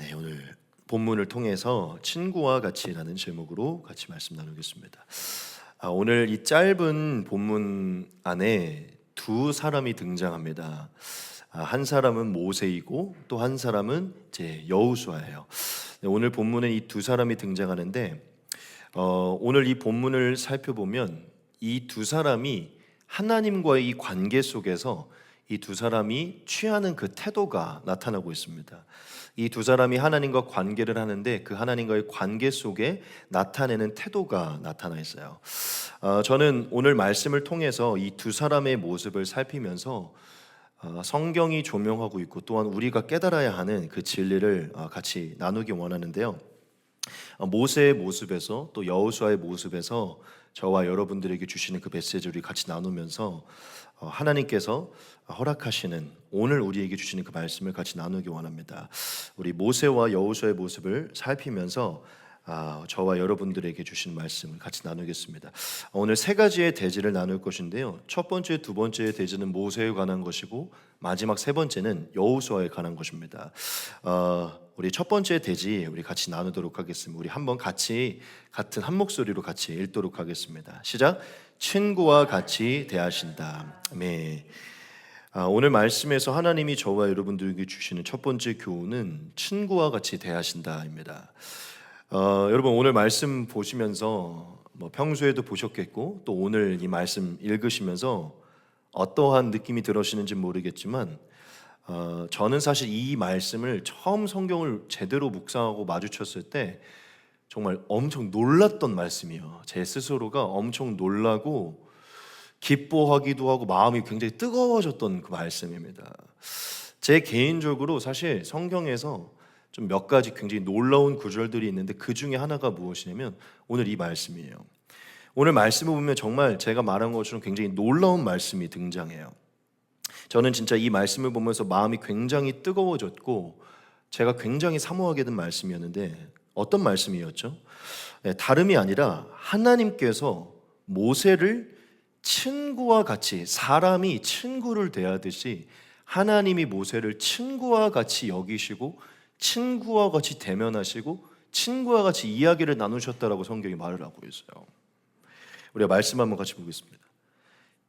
네, 오늘 본문을 통해서 친구와 같이라는 제목으로 같이 말씀 나누겠습니다. 오늘 이 짧은 본문 안에 두 사람이 등장합니다. 한 사람은 모세이고 또 한 사람은 이제 여호수아예요. 네, 오늘 본문에 이 두 사람이 등장하는데 오늘 이 본문을 살펴보면 이 두 사람이 하나님과의 이 관계 속에서 이 두 사람이 취하는 그 태도가 나타나고 있습니다. 이 두 사람이 하나님과 관계를 하는데 그 하나님과의 관계 속에 나타내는 태도가 나타나 있어요. 저는 오늘 말씀을 통해서 이 두 사람의 모습을 살피면서 성경이 조명하고 있고 또한 우리가 깨달아야 하는 그 진리를 같이 나누기 원하는데요. 모세의 모습에서 또 여호수아의 모습에서 저와 여러분들에게 주시는 그 메시지를 같이 나누면서 하나님께서 허락하시는 오늘 우리에게 주시는 그 말씀을 같이 나누기 원합니다. 우리 모세와 여호수아의 모습을 살피면서 저와 여러분들에게 주신 말씀을 같이 나누겠습니다. 오늘 세 가지의 대지를 나눌 것인데요. 첫 번째, 두 번째의 대지는 모세에 관한 것이고 마지막 세 번째는 여호수아에 관한 것입니다. 우리 첫 번째 대지 우리 같이 나누도록 하겠습니다. 우리 한번 같이 같은 한 목소리로 같이 읽도록 하겠습니다. 시작. 친구와 같이 대하신다. 아멘. 오늘 말씀에서 하나님이 저와 여러분들에게 주시는 첫 번째 교훈은 친구와 같이 대하신다입니다. 여러분 오늘 말씀 보시면서 평소에도 보셨겠고 또 오늘 이 말씀 읽으시면서 어떠한 느낌이 들으시는지 모르겠지만 저는 사실 이 말씀을 처음 성경을 제대로 묵상하고 마주쳤을 때 정말 엄청 놀랐던 말씀이에요. 제 스스로가 엄청 놀라고 기뻐하기도 하고 마음이 굉장히 뜨거워졌던 그 말씀입니다. 제 개인적으로 사실 성경에서 좀 몇 가지 굉장히 놀라운 구절들이 있는데 그 중에 하나가 무엇이냐면 오늘 이 말씀이에요. 오늘 말씀을 보면 정말 제가 말한 것처럼 굉장히 놀라운 말씀이 등장해요. 저는 진짜 이 말씀을 보면서 마음이 굉장히 뜨거워졌고 제가 굉장히 사모하게 된 말씀이었는데 어떤 말씀이었죠? 다름이 아니라 하나님께서 모세를 친구와 같이 사람이 친구를 대하듯이 하나님이 모세를 친구와 같이 여기시고 친구와 같이 대면하시고 친구와 같이 이야기를 나누셨다라고 성경이 말을 하고 있어요. 우리가 말씀 한번 같이 보겠습니다.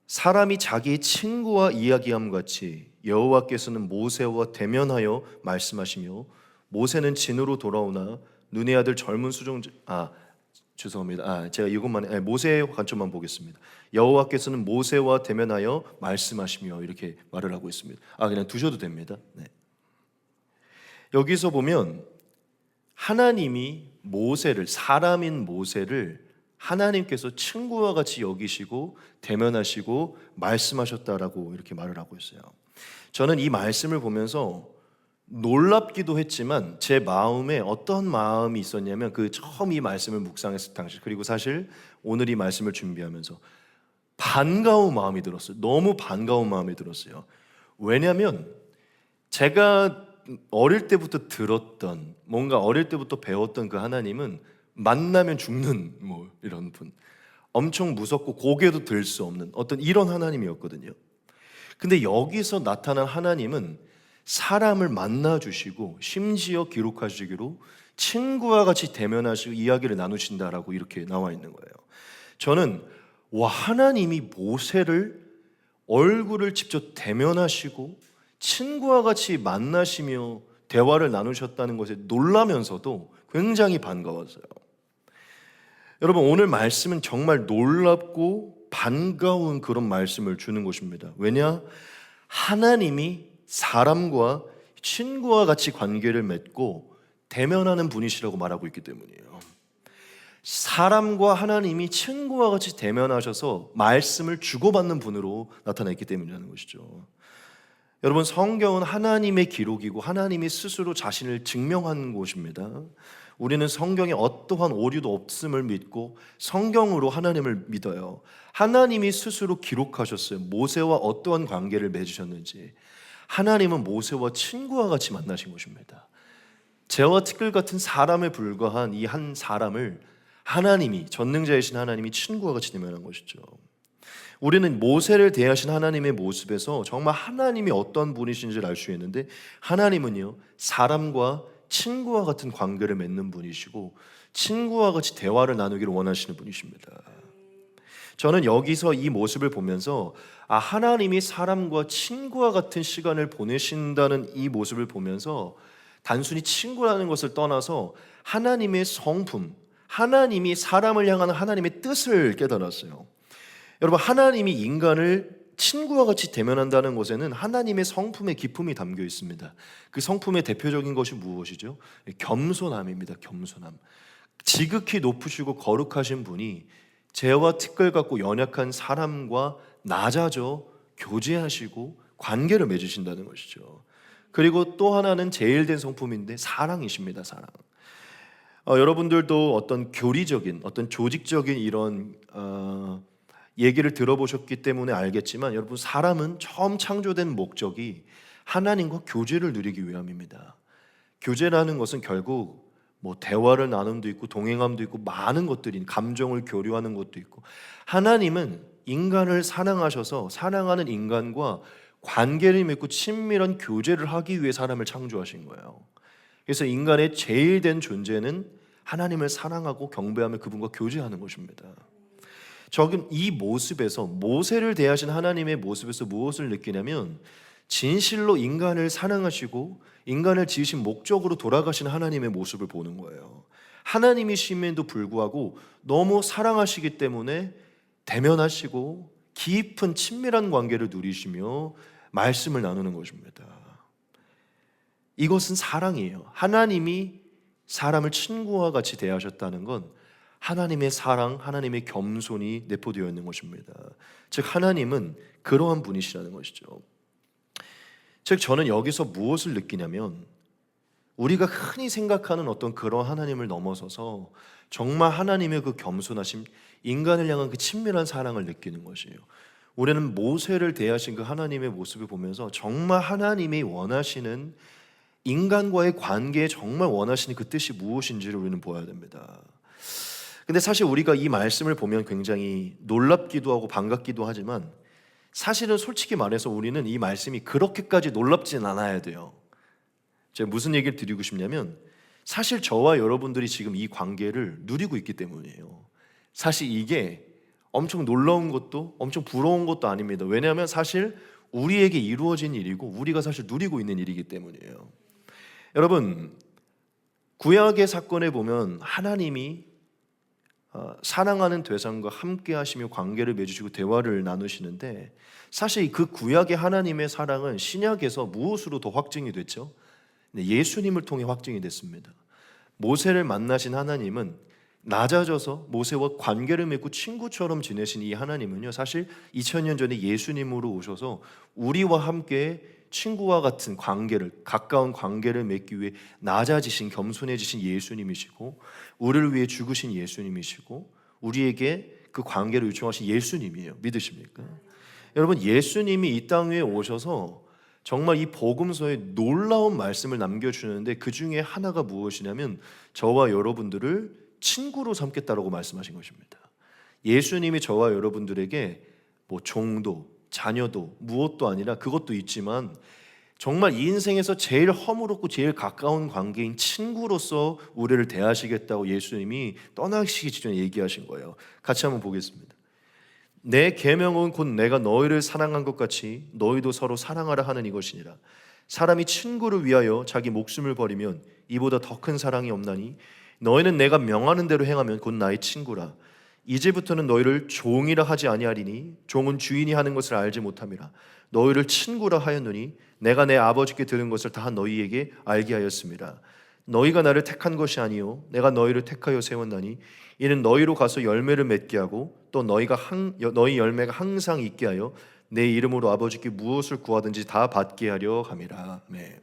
사람이 자기 친구와 이야기함 같이 여호와께서는 모세와 대면하여 말씀하시며 모세는 진으로 돌아오나 눈의 아들 젊은 수종자 죄송합니다. 제가 이것만 모세의 관점만 보겠습니다. 여호와께서는 모세와 대면하여 말씀하시며 이렇게 말을 하고 있습니다. 그냥 두셔도 됩니다. 네. 여기서 보면 하나님이 모세를 사람인 모세를 하나님께서 친구와 같이 여기시고 대면하시고 말씀하셨다라고 이렇게 말을 하고 있어요. 저는 이 말씀을 보면서 놀랍기도 했지만 제 마음에 어떤 마음이 있었냐면 그 처음 이 말씀을 묵상했을 당시 그리고 사실 오늘 이 말씀을 준비하면서 반가운 마음이 들었어요. 너무 반가운 마음이 들었어요. 왜냐하면 제가 어릴 때부터 들었던 뭔가 어릴 때부터 배웠던 그 하나님은 만나면 죽는 이런 분, 엄청 무섭고 고개도 들 수 없는 어떤 이런 하나님이었거든요. 근데 여기서 나타난 하나님은 사람을 만나 주시고 심지어 기록하시기로 친구와 같이 대면하시고 이야기를 나누신다라고 이렇게 나와 있는 거예요. 저는 하나님이 모세를 얼굴을 직접 대면하시고 친구와 같이 만나시며 대화를 나누셨다는 것에 놀라면서도 굉장히 반가웠어요. 여러분 오늘 말씀은 정말 놀랍고 반가운 그런 말씀을 주는 것입니다. 왜냐? 하나님이 사람과 친구와 같이 관계를 맺고 대면하는 분이시라고 말하고 있기 때문이에요. 사람과 하나님이 친구와 같이 대면하셔서 말씀을 주고받는 분으로 나타났기 때문이라는 것이죠. 여러분 성경은 하나님의 기록이고 하나님이 스스로 자신을 증명한 곳입니다. 우리는 성경에 어떠한 오류도 없음을 믿고 성경으로 하나님을 믿어요. 하나님이 스스로 기록하셨어요. 모세와 어떠한 관계를 맺으셨는지. 하나님은 모세와 친구와 같이 만나신 것입니다. 재와 티끌 같은 사람에 불과한 이 한 사람을 하나님이 전능자이신 하나님이 친구와 같이 대면한 것이죠. 우리는 모세를 대하신 하나님의 모습에서 정말 하나님이 어떤 분이신지를 알 수 있는데 하나님은요 사람과 친구와 같은 관계를 맺는 분이시고 친구와 같이 대화를 나누기를 원하시는 분이십니다. 저는 여기서 이 모습을 보면서 하나님이 사람과 친구와 같은 시간을 보내신다는 이 모습을 보면서 단순히 친구라는 것을 떠나서 하나님의 성품, 하나님이 사람을 향한 하나님의 뜻을 깨달았어요. 여러분, 하나님이 인간을 친구와 같이 대면한다는 것에는 하나님의 성품의 기품이 담겨 있습니다. 그 성품의 대표적인 것이 무엇이죠? 겸손함입니다. 겸손함. 지극히 높으시고 거룩하신 분이 죄와 티끌 같고 연약한 사람과 낮아져 교제하시고 관계를 맺으신다는 것이죠. 그리고 또 하나는 제일된 성품인데 사랑이십니다. 사랑. 여러분들도 어떤 교리적인, 어떤 조직적인 이런 얘기를 들어보셨기 때문에 알겠지만, 여러분, 사람은 처음 창조된 목적이 하나님과 교제를 누리기 위함입니다. 교제라는 것은 결국 뭐 대화를 나눔도 있고 동행함도 있고 많은 것들이, 감정을 교류하는 것도 있고, 하나님은 인간을 사랑하셔서 사랑하는 인간과 관계를 맺고 친밀한 교제를 하기 위해 사람을 창조하신 거예요. 그래서 인간의 제일 된 존재는 하나님을 사랑하고 경배하며 그분과 교제하는 것입니다. 저는 이 모습에서, 모세를 대하신 하나님의 모습에서 무엇을 느끼냐면, 진실로 인간을 사랑하시고 인간을 지으신 목적으로 돌아가신 하나님의 모습을 보는 거예요. 하나님이심에도 불구하고 너무 사랑하시기 때문에 대면하시고 깊은 친밀한 관계를 누리시며 말씀을 나누는 것입니다. 이것은 사랑이에요. 하나님이 사람을 친구와 같이 대하셨다는 건 하나님의 사랑, 하나님의 겸손이 내포되어 있는 것입니다. 즉, 하나님은 그러한 분이시라는 것이죠. 즉, 저는 여기서 무엇을 느끼냐면, 우리가 흔히 생각하는 어떤 그런 하나님을 넘어서서 정말 하나님의 그 겸손하심, 인간을 향한 그 친밀한 사랑을 느끼는 것이에요. 우리는 모세를 대하신 그 하나님의 모습을 보면서 정말 하나님이 원하시는, 인간과의 관계에 정말 원하시는 그 뜻이 무엇인지를 우리는 보아야 됩니다. 근데 사실 우리가 이 말씀을 보면 굉장히 놀랍기도 하고 반갑기도 하지만, 사실은 솔직히 말해서 우리는 이 말씀이 그렇게까지 놀랍진 않아야 돼요. 제가 무슨 얘기를 드리고 싶냐면, 사실 저와 여러분들이 지금 이 관계를 누리고 있기 때문이에요. 사실 이게 엄청 놀라운 것도 엄청 부러운 것도 아닙니다. 왜냐하면 사실 우리에게 이루어진 일이고 우리가 사실 누리고 있는 일이기 때문이에요. 여러분, 구약의 사건에 보면 하나님이 사랑하는 대상과 함께 하시며 관계를 맺으시고 대화를 나누시는데, 사실 그 구약의 하나님의 사랑은 신약에서 무엇으로 더 확증이 됐죠? 예수님을 통해 확증이 됐습니다. 모세를 만나신 하나님은 낮아져서 모세와 관계를 맺고 친구처럼 지내신 이 하나님은요, 사실 2000년 전에 예수님으로 오셔서 우리와 함께 친구와 같은 관계를, 가까운 관계를 맺기 위해 낮아지신, 겸손해지신 예수님이시고, 우리를 위해 죽으신 예수님이시고, 우리에게 그 관계를 요청하신 예수님이에요. 믿으십니까? 여러분, 예수님이 이 땅 위에 오셔서 정말 이 복음서에 놀라운 말씀을 남겨주는데, 그 중에 하나가 무엇이냐면 저와 여러분들을 친구로 삼겠다라고 말씀하신 것입니다. 예수님이 저와 여러분들에게 뭐 종도, 자녀도, 무엇도 아니라, 그것도 있지만 정말 이 인생에서 제일 허물없고 제일 가까운 관계인 친구로서 우리를 대하시겠다고 예수님이 떠나시기 전에 얘기하신 거예요. 같이 한번 보겠습니다. 내 계명은 곧 내가 너희를 사랑한 것 같이 너희도 서로 사랑하라 하는 이것이니라. 사람이 친구를 위하여 자기 목숨을 버리면 이보다 더 큰 사랑이 없나니, 너희는 내가 명하는 대로 행하면 곧 나의 친구라. 이제부터는 너희를 종이라 하지 아니하리니 종은 주인이 하는 것을 알지 못함이라. 너희를 친구라 하였노니 내가 내 아버지께 들은 것을 다 너희에게 알게 하였습니다. 너희가 나를 택한 것이 아니요 내가 너희를 택하여 세웠나니, 이는 너희로 가서 열매를 맺게 하고 또 너희 열매가 항상 있게 하여 내 이름으로 아버지께 무엇을 구하든지 다 받게 하려 함이라. 네.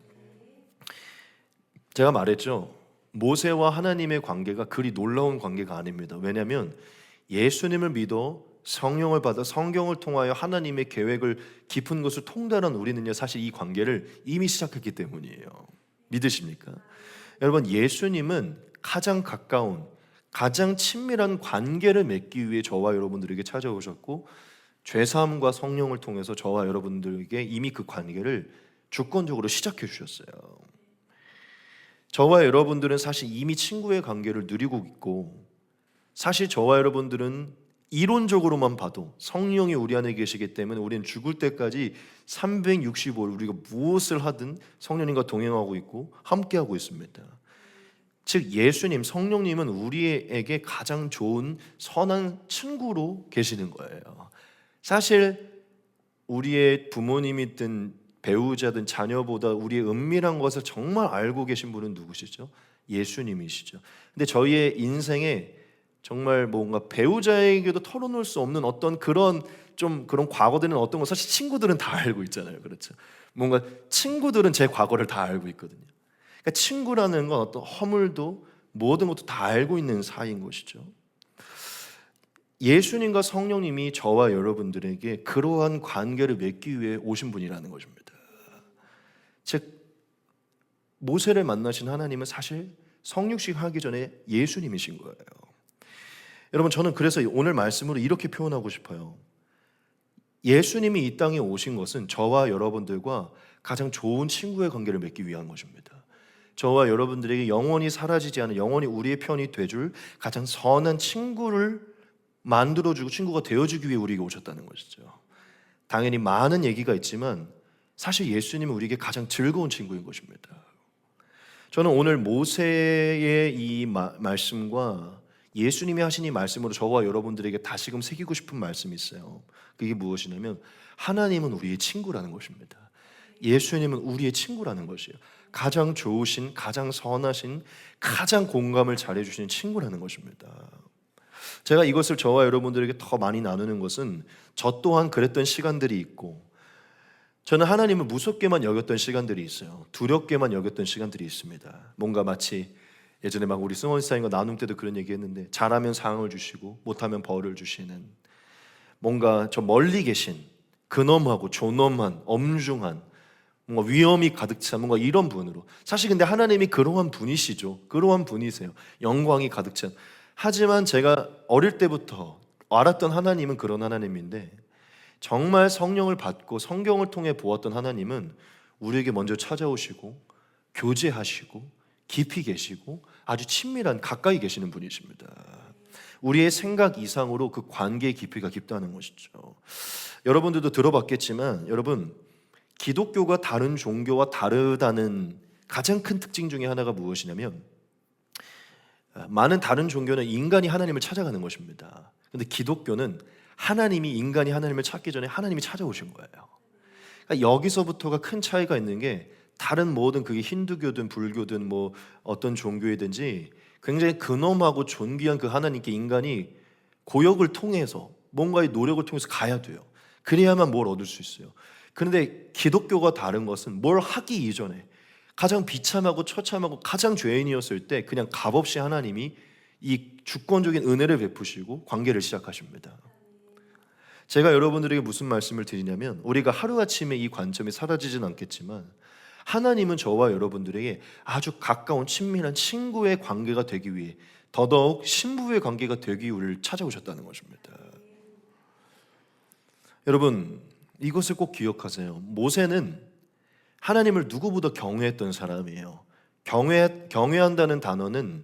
제가 말했죠, 모세와 하나님의 관계가 그리 놀라운 관계가 아닙니다. 왜냐하면 예수님을 믿어 성령을 받아 성경을 통하여 하나님의 계획을, 깊은 것을 통달한 우리는요, 사실 이 관계를 이미 시작했기 때문이에요. 믿으십니까? 여러분, 예수님은 가장 가까운, 가장 친밀한 관계를 맺기 위해 저와 여러분들에게 찾아오셨고, 죄사함과 성령을 통해서 저와 여러분들에게 이미 그 관계를 주권적으로 시작해 주셨어요. 저와 여러분들은 사실 이미 친구의 관계를 누리고 있고, 사실 저와 여러분들은 이론적으로만 봐도 성령이 우리 안에 계시기 때문에 우리는 죽을 때까지 365일 우리가 무엇을 하든 성령님과 동행하고 있고 함께하고 있습니다. 즉 예수님, 성령님은 우리에게 가장 좋은 선한 친구로 계시는 거예요. 사실 우리의 부모님이든 배우자든 자녀보다 우리의 은밀한 것을 정말 알고 계신 분은 누구시죠? 예수님이시죠. 근데 저희의 인생에 정말 뭔가 배우자에게도 털어놓을 수 없는 어떤 그런 과거들은 어떤 거 사실 친구들은 다 알고 있잖아요. 그렇죠? 뭔가 친구들은 제 과거를 다 알고 있거든요. 그러니까 친구라는 건 어떤 허물도 모든 것도 다 알고 있는 사이인 것이죠. 예수님과 성령님이 저와 여러분들에게 그러한 관계를 맺기 위해 오신 분이라는 것입니다. 즉 모세를 만나신 하나님은 사실 성육식 하기 전에 예수님이신 거예요. 여러분, 저는 그래서 오늘 말씀으로 이렇게 표현하고 싶어요. 예수님이 이 땅에 오신 것은 저와 여러분들과 가장 좋은 친구의 관계를 맺기 위한 것입니다. 저와 여러분들에게 영원히 사라지지 않은, 영원히 우리의 편이 돼줄 가장 선한 친구를 만들어주고 친구가 되어주기 위해 우리에게 오셨다는 것이죠. 당연히 많은 얘기가 있지만 사실 예수님은 우리에게 가장 즐거운 친구인 것입니다. 저는 오늘 모세의 이 말씀과 예수님이 하신 이 말씀으로 저와 여러분들에게 다시금 새기고 싶은 말씀이 있어요. 그게 무엇이냐면 하나님은 우리의 친구라는 것입니다. 예수님은 우리의 친구라는 것이에요. 가장 좋으신, 가장 선하신, 가장 공감을 잘해주시는 친구라는 것입니다. 제가 이것을 저와 여러분들에게 더 많이 나누는 것은 저 또한 그랬던 시간들이 있고, 저는 하나님을 무섭게만 여겼던 시간들이 있어요. 두렵게만 여겼던 시간들이 있습니다. 뭔가 마치 예전에 막 우리 승원 사님과 나눔 때도 그런 얘기했는데, 잘하면 상을 주시고 못하면 벌을 주시는, 뭔가 저 멀리 계신 근엄하고 존엄한 엄중한 뭔가 위험이 가득 찬 뭔가 이런 분으로, 사실 근데 하나님이 그러한 분이시죠. 그러한 분이세요. 영광이 가득 찬. 하지만 제가 어릴 때부터 알았던 하나님은 그런 하나님인데, 정말 성령을 받고 성경을 통해 보았던 하나님은 우리에게 먼저 찾아오시고 교제하시고 깊이 계시고 아주 친밀한, 가까이 계시는 분이십니다. 우리의 생각 이상으로 그 관계의 깊이가 깊다는 것이죠. 여러분들도 들어봤겠지만, 여러분, 기독교가 다른 종교와 다르다는 가장 큰 특징 중에 하나가 무엇이냐면, 많은 다른 종교는 인간이 하나님을 찾아가는 것입니다. 그런데 기독교는 하나님이, 인간이 하나님을 찾기 전에 하나님이 찾아오신 거예요. 그러니까 여기서부터가 큰 차이가 있는 게, 다른 모든 그게 힌두교든 불교든 뭐 어떤 종교이든지 굉장히 근엄하고 존귀한 그 하나님께 인간이 고역을 통해서, 뭔가의 노력을 통해서 가야 돼요. 그래야만 뭘 얻을 수 있어요. 그런데 기독교가 다른 것은 뭘 하기 이전에 가장 비참하고 처참하고 가장 죄인이었을 때 그냥 값없이 하나님이 이 주권적인 은혜를 베푸시고 관계를 시작하십니다. 제가 여러분들에게 무슨 말씀을 드리냐면, 우리가 하루아침에 이 관점이 사라지진 않겠지만 하나님은 저와 여러분들에게 아주 가까운 친밀한 친구의 관계가 되기 위해, 더더욱 신부의 관계가 되기 위해 우리를 찾아오셨다는 것입니다. 여러분, 이것을 꼭 기억하세요. 모세는 하나님을 누구보다 경외했던 사람이에요. 경외한다는 단어는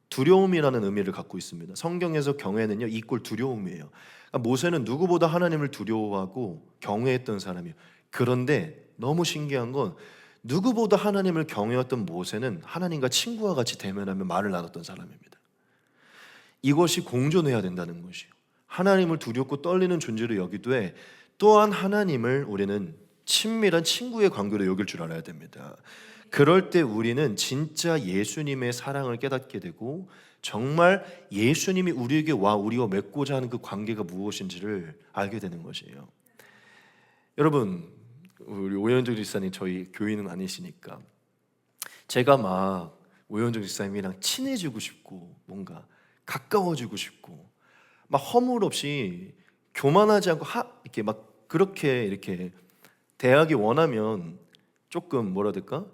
두려움이라는 의미를 갖고 있습니다. 성경에서 경외는요, 이꼴 두려움이에요. 그러니까 모세는 누구보다 하나님을 두려워하고 경외했던 사람이에요. 그런데 너무 신기한 건, 누구보다 하나님을 경외했던 모세는 하나님과 친구와 같이 대면하며 말을 나눴던 사람입니다. 이것이 공존해야 된다는 것이요. 하나님을 두렵고 떨리는 존재로 여기되, 또한 하나님을 우리는 친밀한 친구의 관계로 여길 줄 알아야 됩니다. 그럴 때 우리는 진짜 예수님의 사랑을 깨닫게 되고, 정말 예수님이 우리에게 와 우리와 맺고자 하는 그 관계가 무엇인지를 알게 되는 것이에요. 여러분, 우리 오현정 집사님 저희 교인은 아니시니까 제가 막 오현정 집사님이랑 친해지고 싶고 뭔가 가까워지고 싶고 막 허물 없이 교만하지 않고 이렇게 막 그렇게 이렇게 대하기 원하면 조금 뭐라 해야 될까?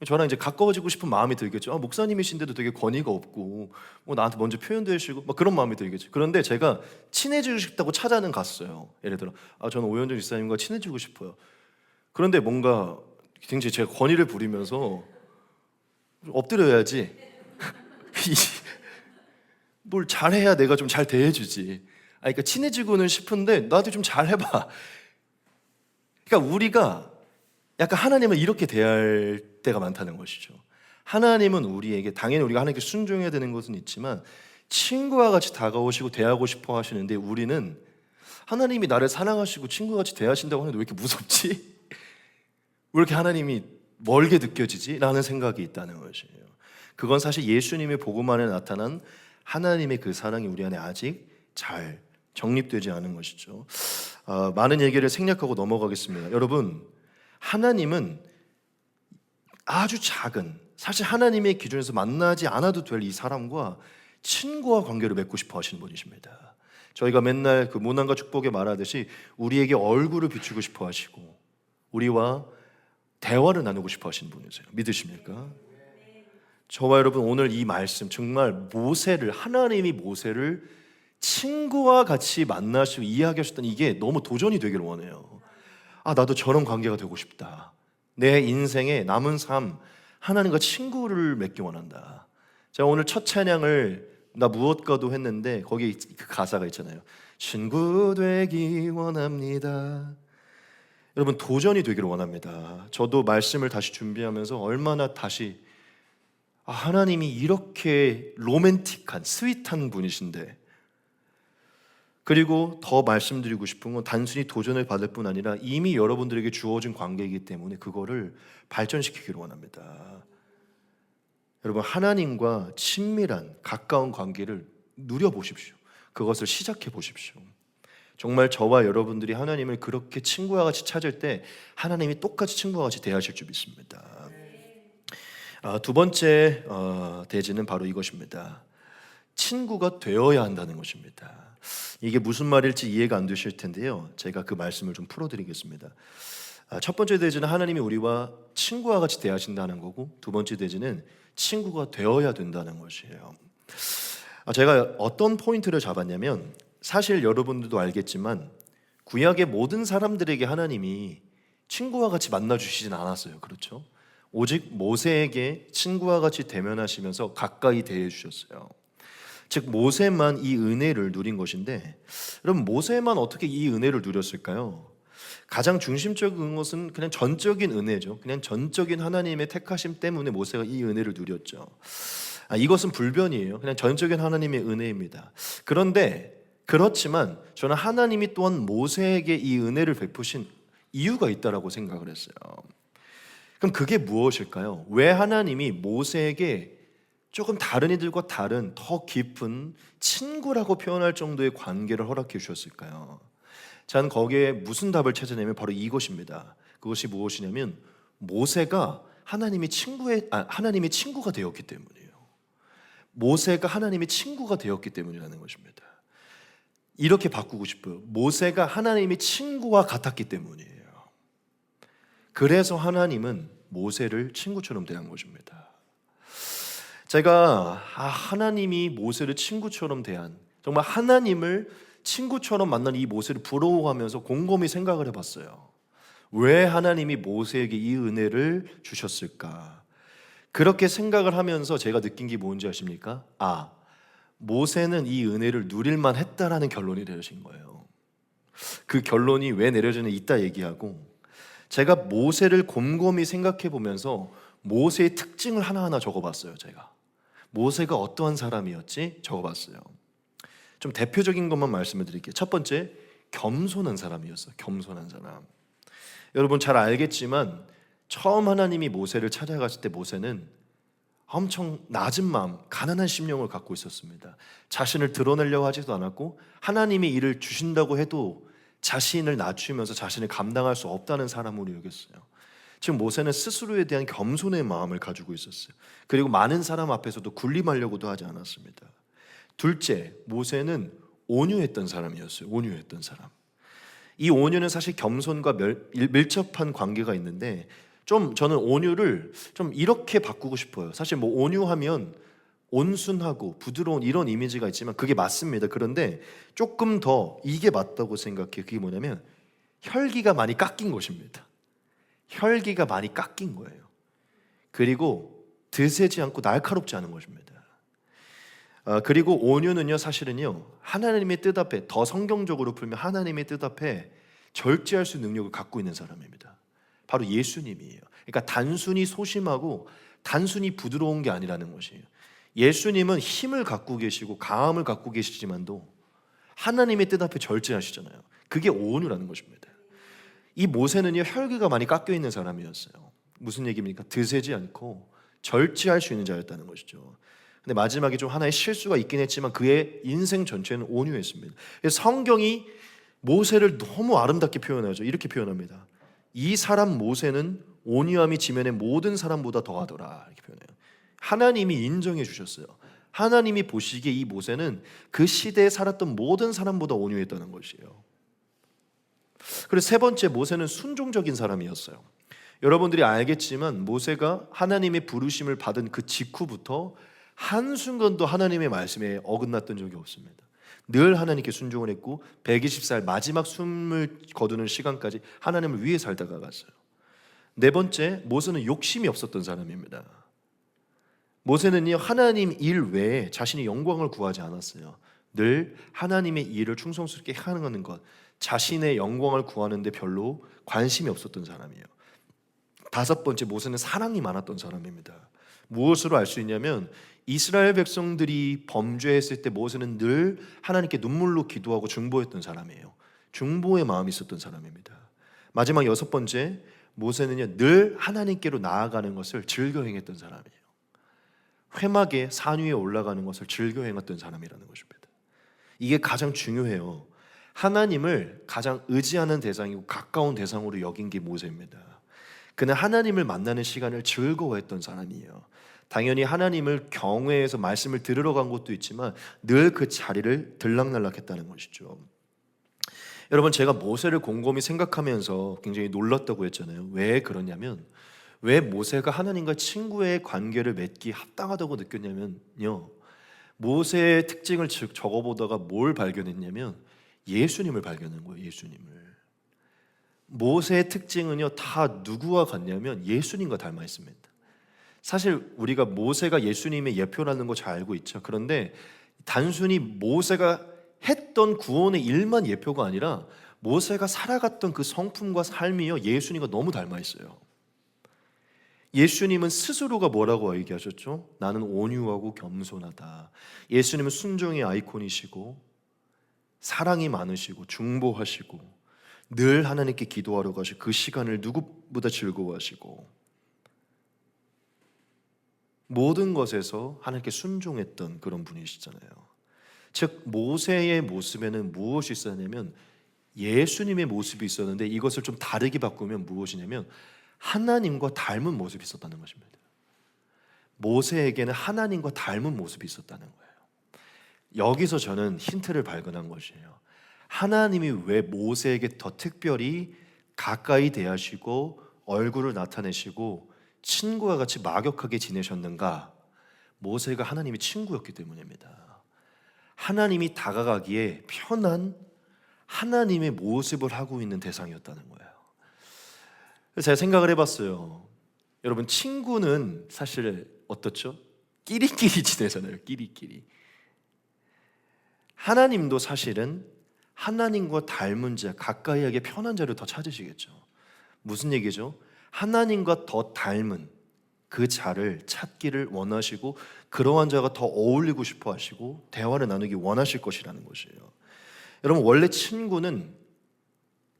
저랑 이제 가까워지고 싶은 마음이 들겠죠. 목사님이신데도 되게 권위가 없고 뭐 나한테 먼저 표현도 해주시고 막 그런 마음이 들겠죠. 그런데 제가 친해지고 싶다고 찾아는 갔어요. 예를 들어 저는 오현정 집사님과 친해지고 싶어요. 그런데 뭔가 굉장히 제가 권위를 부리면서 엎드려야지. 뭘 잘해야 내가 좀 잘 대해주지. 그러니까 친해지고는 싶은데 나도 좀 잘해봐. 그러니까 우리가 약간 하나님을 이렇게 대할 때가 많다는 것이죠. 하나님은 우리에게 당연히 우리가 하나님께 순종해야 되는 것은 있지만 친구와 같이 다가오시고 대하고 싶어 하시는데 우리는 하나님이 나를 사랑하시고 친구와 같이 대하신다고 하는데 왜 이렇게 무섭지? 왜 이렇게 하나님이 멀게 느껴지지? 라는 생각이 있다는 것이에요. 그건 사실 예수님의 복음 안에 나타난 하나님의 그 사랑이 우리 안에 아직 잘 정립되지 않은 것이죠. 많은 얘기를 생략하고 넘어가겠습니다. 여러분, 하나님은 아주 작은, 사실 하나님의 기준에서 만나지 않아도 될 이 사람과 친구와 관계를 맺고 싶어 하시는 분이십니다. 저희가 맨날 그 모난과 축복에 말하듯이 우리에게 얼굴을 비추고 싶어 하시고 우리와 대화를 나누고 싶어 하시는 분이세요. 믿으십니까? 저와 여러분 오늘 이 말씀 정말 하나님이 모세를 친구와 같이 만나시고 이야기하셨던 이게 너무 도전이 되기를 원해요. 나도 저런 관계가 되고 싶다. 내 인생의 남은 삶 하나님과 친구를 맺기 원한다. 제가 오늘 첫 찬양을 나 무엇과도 했는데 거기에 그 가사가 있잖아요. 친구 되기 원합니다. 여러분 도전이 되기를 원합니다. 저도 말씀을 다시 준비하면서 얼마나 다시 하나님이 이렇게 로맨틱한 스윗한 분이신데, 그리고 더 말씀드리고 싶은 건 단순히 도전을 받을 뿐 아니라 이미 여러분들에게 주어진 관계이기 때문에 그거를 발전시키기를 원합니다. 여러분 하나님과 친밀한 가까운 관계를 누려보십시오. 그것을 시작해 보십시오. 정말 저와 여러분들이 하나님을 그렇게 친구와 같이 찾을 때 하나님이 똑같이 친구와 같이 대하실 줄 믿습니다. 두 번째 대지는 바로 이것입니다. 친구가 되어야 한다는 것입니다. 이게 무슨 말일지 이해가 안 되실 텐데요. 제가 그 말씀을 좀 풀어드리겠습니다. 첫 번째 대지는 하나님이 우리와 친구와 같이 대하신다는 거고, 두 번째 대지는 친구가 되어야 된다는 것이에요. 제가 어떤 포인트를 잡았냐면, 사실 여러분들도 알겠지만 구약의 모든 사람들에게 하나님이 친구와 같이 만나주시진 않았어요. 그렇죠? 오직 모세에게 친구와 같이 대면하시면서 가까이 대해주셨어요. 즉 모세만 이 은혜를 누린 것인데, 여러분 모세만 어떻게 이 은혜를 누렸을까요? 가장 중심적인 것은 그냥 전적인 은혜죠. 그냥 전적인 하나님의 택하심 때문에 모세가 이 은혜를 누렸죠. 이것은 불변이에요. 그냥 전적인 하나님의 은혜입니다. 그렇지만 저는 하나님이 또한 모세에게 이 은혜를 베푸신 이유가 있다라고 생각을 했어요. 그럼 그게 무엇일까요? 왜 하나님이 모세에게 조금 다른 이들과 다른 더 깊은 친구라고 표현할 정도의 관계를 허락해 주셨을까요? 저는 거기에 무슨 답을 찾아내면 바로 이것입니다. 그것이 무엇이냐면 모세가 하나님의 친구가 되었기 때문이에요. 모세가 하나님의 친구가 되었기 때문이라는 것입니다. 이렇게 바꾸고 싶어요. 모세가 하나님의 친구와 같았기 때문이에요. 그래서 하나님은 모세를 친구처럼 대한 것입니다. 제가 하나님이 모세를 친구처럼 대한, 정말 하나님을 친구처럼 만난 이 모세를 부러워하면서 곰곰이 생각을 해봤어요. 왜 하나님이 모세에게 이 은혜를 주셨을까? 그렇게 생각을 하면서 제가 느낀 게 뭔지 아십니까? 모세는 이 은혜를 누릴만 했다라는 결론이 내려진 거예요. 그 결론이 왜 내려지는지 이따 얘기하고, 제가 모세를 곰곰이 생각해 보면서 모세의 특징을 하나하나 적어봤어요. 제가 모세가 어떠한 사람이었지 적어봤어요. 좀 대표적인 것만 말씀을 드릴게요. 첫 번째, 겸손한 사람이었어요. 겸손한 사람. 여러분 잘 알겠지만 처음 하나님이 모세를 찾아갔을 때 모세는 엄청 낮은 마음, 가난한 심령을 갖고 있었습니다. 자신을 드러내려고 하지도 않았고 하나님이 일을 주신다고 해도 자신을 낮추면서 자신을 감당할 수 없다는 사람으로 여겼어요. 지금 모세는 스스로에 대한 겸손의 마음을 가지고 있었어요. 그리고 많은 사람 앞에서도 군림하려고도 하지 않았습니다. 둘째, 모세는 온유했던 사람이었어요. 온유했던 사람. 이 온유는 사실 겸손과 밀접한 관계가 있는데, 저는 온유를 좀 이렇게 바꾸고 싶어요. 사실 뭐 온유하면 온순하고 부드러운 이런 이미지가 있지만 그게 맞습니다. 그런데 조금 더 이게 맞다고 생각해요. 그게 뭐냐면 혈기가 많이 깎인 것입니다. 혈기가 많이 깎인 거예요. 그리고 드세지 않고 날카롭지 않은 것입니다. 그리고 온유는요, 사실은요, 하나님의 뜻 앞에, 더 성경적으로 풀면 하나님의 뜻 앞에 절제할 수 있는 능력을 갖고 있는 사람입니다. 바로 예수님이에요. 그러니까 단순히 소심하고 단순히 부드러운 게 아니라는 것이에요. 예수님은 힘을 갖고 계시고 강함을 갖고 계시지만도 하나님의 뜻 앞에 절제하시잖아요. 그게 온유라는 것입니다. 이 모세는요, 혈기가 많이 깎여 있는 사람이었어요. 무슨 얘기입니까? 드세지 않고 절제할 수 있는 자였다는 것이죠. 근데 마지막에 좀 하나의 실수가 있긴 했지만 그의 인생 전체는 온유했습니다. 그래서 성경이 모세를 너무 아름답게 표현하죠. 이렇게 표현합니다. 이 사람 모세는 온유함이 지면의 모든 사람보다 더하더라, 이렇게 표현해요. 하나님이 인정해 주셨어요. 하나님이 보시기에 이 모세는 그 시대에 살았던 모든 사람보다 온유했다는 것이에요. 그리고 세 번째, 모세는 순종적인 사람이었어요. 여러분들이 알겠지만 모세가 하나님의 부르심을 받은 그 직후부터 한순간도 하나님의 말씀에 어긋났던 적이 없습니다. 늘 하나님께 순종을 했고 120살 마지막 숨을 거두는 시간까지 하나님을 위해 살다가 갔어요. 네 번째, 모세는 욕심이 없었던 사람입니다. 모세는요, 하나님 일 외에 자신의 영광을 구하지 않았어요. 늘 하나님의 일을 충성스럽게 하는 것, 자신의 영광을 구하는 데 별로 관심이 없었던 사람이에요. 다섯 번째, 모세는 사랑이 많았던 사람입니다. 무엇으로 알 수 있냐면 이스라엘 백성들이 범죄했을 때 모세는 늘 하나님께 눈물로 기도하고 중보했던 사람이에요. 중보의 마음이 있었던 사람입니다. 마지막 여섯 번째, 모세는요, 늘 하나님께로 나아가는 것을 즐겨 행했던 사람이에요. 회막에 산 위에 올라가는 것을 즐겨 행했던 사람이라는 것입니다. 이게 가장 중요해요. 하나님을 가장 의지하는 대상이고 가까운 대상으로 여긴 게 모세입니다. 그는 하나님을 만나는 시간을 즐거워했던 사람이에요. 당연히 하나님을 경외해서 말씀을 들으러 간 것도 있지만 늘 그 자리를 들락날락했다는 것이죠. 여러분, 제가 모세를 곰곰이 생각하면서 굉장히 놀랐다고 했잖아요. 왜 그러냐면, 왜 모세가 하나님과 친구의 관계를 맺기 합당하다고 느꼈냐면요, 모세의 특징을 적어보다가 뭘 발견했냐면 예수님을 발견한 거예요. 예수님을. 모세의 특징은요, 다 누구와 같냐면 예수님과 닮아 있습니다. 사실 우리가 모세가 예수님의 예표라는 거 잘 알고 있죠. 그런데 단순히 모세가 했던 구원의 일만 예표가 아니라 모세가 살아갔던 그 성품과 삶이요, 예수님과 너무 닮아 있어요. 예수님은 스스로가 뭐라고 얘기하셨죠? 나는 온유하고 겸손하다. 예수님은 순종의 아이콘이시고 사랑이 많으시고 중보하시고 늘 하나님께 기도하러 가시고 그 시간을 누구보다 즐거워하시고 모든 것에서 하나님께 순종했던 그런 분이시잖아요. 즉 모세의 모습에는 무엇이 있었냐면 예수님의 모습이 있었는데 이것을 좀 다르게 바꾸면 무엇이냐면 하나님과 닮은 모습이 있었다는 것입니다. 모세에게는 하나님과 닮은 모습이 있었다는 거예요. 여기서 저는 힌트를 발견한 것이에요. 하나님이 왜 모세에게 더 특별히 가까이 대하시고 얼굴을 나타내시고 친구와 같이 막역하게 지내셨는가? 모세가 하나님의 친구였기 때문입니다. 하나님이 다가가기에 편한 하나님의 모습을 하고 있는 대상이었다는 거예요. 그래서 제가 생각을 해봤어요. 여러분, 친구는 사실 어떻죠? 끼리끼리 지내잖아요. 끼리끼리. 하나님도 사실은 하나님과 닮은 자, 가까이 하기 편한 자를 더 찾으시겠죠. 무슨 얘기죠? 하나님과 더 닮은 그 자를 찾기를 원하시고 그러한 자가 더 어울리고 싶어 하시고 대화를 나누기 원하실 것이라는 것이에요. 여러분, 원래 친구는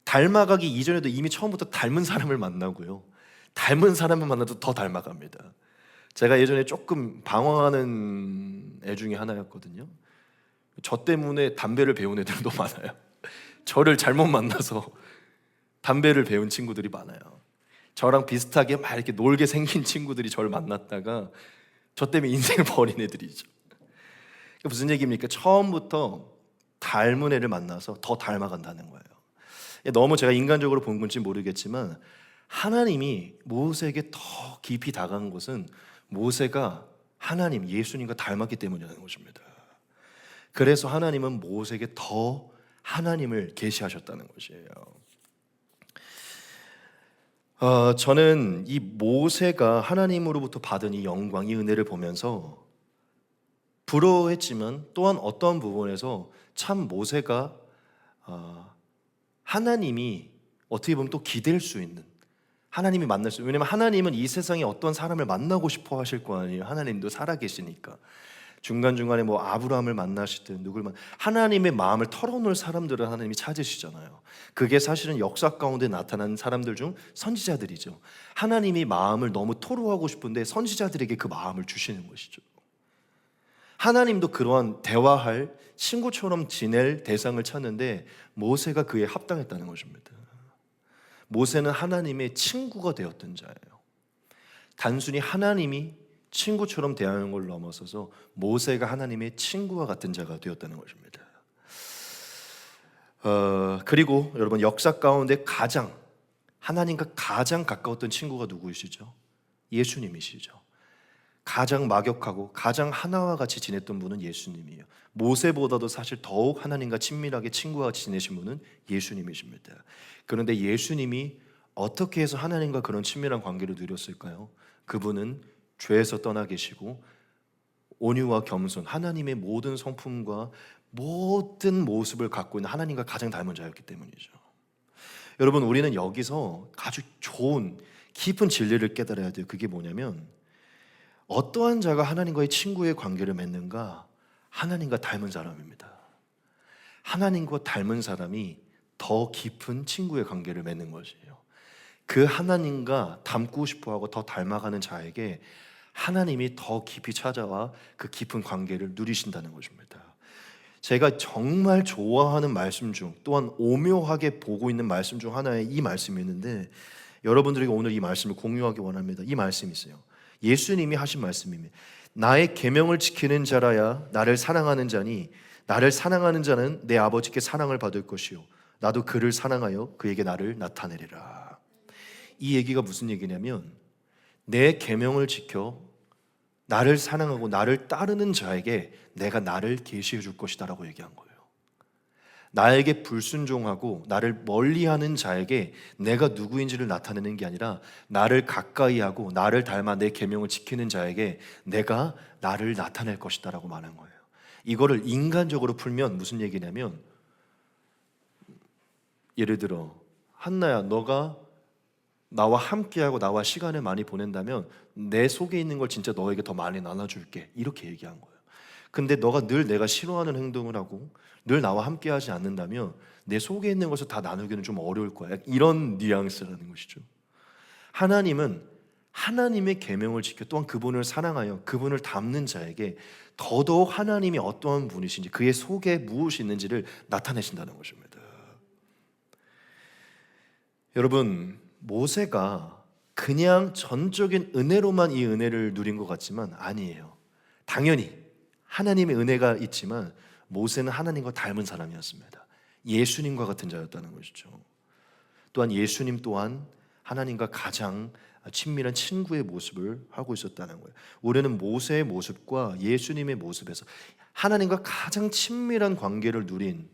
닮아가기 이전에도 이미 처음부터 닮은 사람을 만나고요, 닮은 사람을 만나도 더 닮아갑니다. 제가 예전에 조금 방황하는 애 중에 하나였거든요. 저 때문에 담배를 배운 애들도 많아요. 저를 잘못 만나서 담배를 배운 친구들이 많아요. 저랑 비슷하게 막 이렇게 놀게 생긴 친구들이 저를 만났다가 저 때문에 인생을 버린 애들이죠. 무슨 얘기입니까? 처음부터 닮은 애를 만나서 더 닮아간다는 거예요. 너무 제가 인간적으로 본 건지 모르겠지만 하나님이 모세에게 더 깊이 다가간 것은 모세가 하나님, 예수님과 닮았기 때문이라는 것입니다. 그래서 하나님은 모세에게 더 하나님을 계시하셨다는 것이에요. 저는 이 모세가 하나님으로부터 받은 이 영광, 이 은혜를 보면서 부러워했지만 또한 어떠한 부분에서 참 모세가 하나님이 어떻게 보면 또 기댈 수 있는, 하나님이 만날 수, 왜냐면 하나님은 이 세상에 어떤 사람을 만나고 싶어 하실 거 아니에요. 하나님도 살아계시니까 중간중간에 뭐 아브라함을 만나시든 하나님의 마음을 털어놓을 사람들을 하나님이 찾으시잖아요. 그게 사실은 역사 가운데 나타난 사람들 중 선지자들이죠. 하나님이 마음을 너무 토로하고 싶은데 선지자들에게 그 마음을 주시는 것이죠. 하나님도 그러한 대화할, 친구처럼 지낼 대상을 찾는데 모세가 그에 합당했다는 것입니다. 모세는 하나님의 친구가 되었던 자예요. 단순히 하나님이 친구처럼 대하는 걸 넘어서서 모세가 하나님의 친구와 같은 자가 되었다는 것입니다. 그리고 여러분, 역사 가운데 하나님과 가장 가까웠던 친구가 누구이시죠? 예수님이시죠. 가장 막역하고 가장 하나와 같이 지냈던 분은 예수님이에요. 모세보다도 사실 더욱 하나님과 친밀하게 친구와 같이 지내신 분은 예수님이십니다. 그런데 예수님이 어떻게 해서 하나님과 그런 친밀한 관계를 누렸을까요? 그분은 죄에서 떠나 계시고 온유와 겸손, 하나님의 모든 성품과 모든 모습을 갖고 있는 하나님과 가장 닮은 자였기 때문이죠. 여러분, 우리는 여기서 아주 좋은 깊은 진리를 깨달아야 돼요. 그게 뭐냐면 어떠한 자가 하나님과의 친구의 관계를 맺는가? 하나님과 닮은 사람입니다. 하나님과 닮은 사람이 더 깊은 친구의 관계를 맺는 것이에요. 그 하나님과 닮고 싶어하고 더 닮아가는 자에게 하나님이 더 깊이 찾아와 그 깊은 관계를 누리신다는 것입니다. 제가 정말 좋아하는 말씀 중, 또한 오묘하게 보고 있는 말씀 중 하나의 이 말씀이 있는데 여러분들에게 오늘 이 말씀을 공유하기 원합니다. 이 말씀이 있어요. 예수님이 하신 말씀입니다. 나의 계명을 지키는 자라야 나를 사랑하는 자니 나를 사랑하는 자는 내 아버지께 사랑을 받을 것이요 나도 그를 사랑하여 그에게 나를 나타내리라. 이 얘기가 무슨 얘기냐면 내 계명을 지켜 나를 사랑하고 나를 따르는 자에게 내가 나를 계시해 줄 것이다라고 얘기한 거예요. 나에게 불순종하고 나를 멀리하는 자에게 내가 누구인지를 나타내는 게 아니라 나를 가까이하고 나를 닮아 내 계명을 지키는 자에게 내가 나를 나타낼 것이다라고 말한 거예요. 이거를 인간적으로 풀면 무슨 얘기냐면, 예를 들어 한나야, 너가 나와 함께하고 나와 시간을 많이 보낸다면 내 속에 있는 걸 진짜 너에게 더 많이 나눠줄게, 이렇게 얘기한 거예요. 근데 너가 늘 내가 싫어하는 행동을 하고 늘 나와 함께하지 않는다면 내 속에 있는 것을 다 나누기는 좀 어려울 거야, 이런 뉘앙스라는 것이죠. 하나님은 하나님의 계명을 지켜 또한 그분을 사랑하여 그분을 닮는 자에게 더더욱 하나님이 어떠한 분이신지 그의 속에 무엇이 있는지를 나타내신다는 것입니다. 여러분, 모세가 그냥 전적인 은혜로만 이 은혜를 누린 것 같지만 아니에요. 당연히 하나님의 은혜가 있지만 모세는 하나님과 닮은 사람이었습니다. 예수님과 같은 자였다는 것이죠. 또한 예수님 또한 하나님과 가장 친밀한 친구의 모습을 하고 있었다는 거예요. 우리는 모세의 모습과 예수님의 모습에서 하나님과 가장 친밀한 관계를 누린,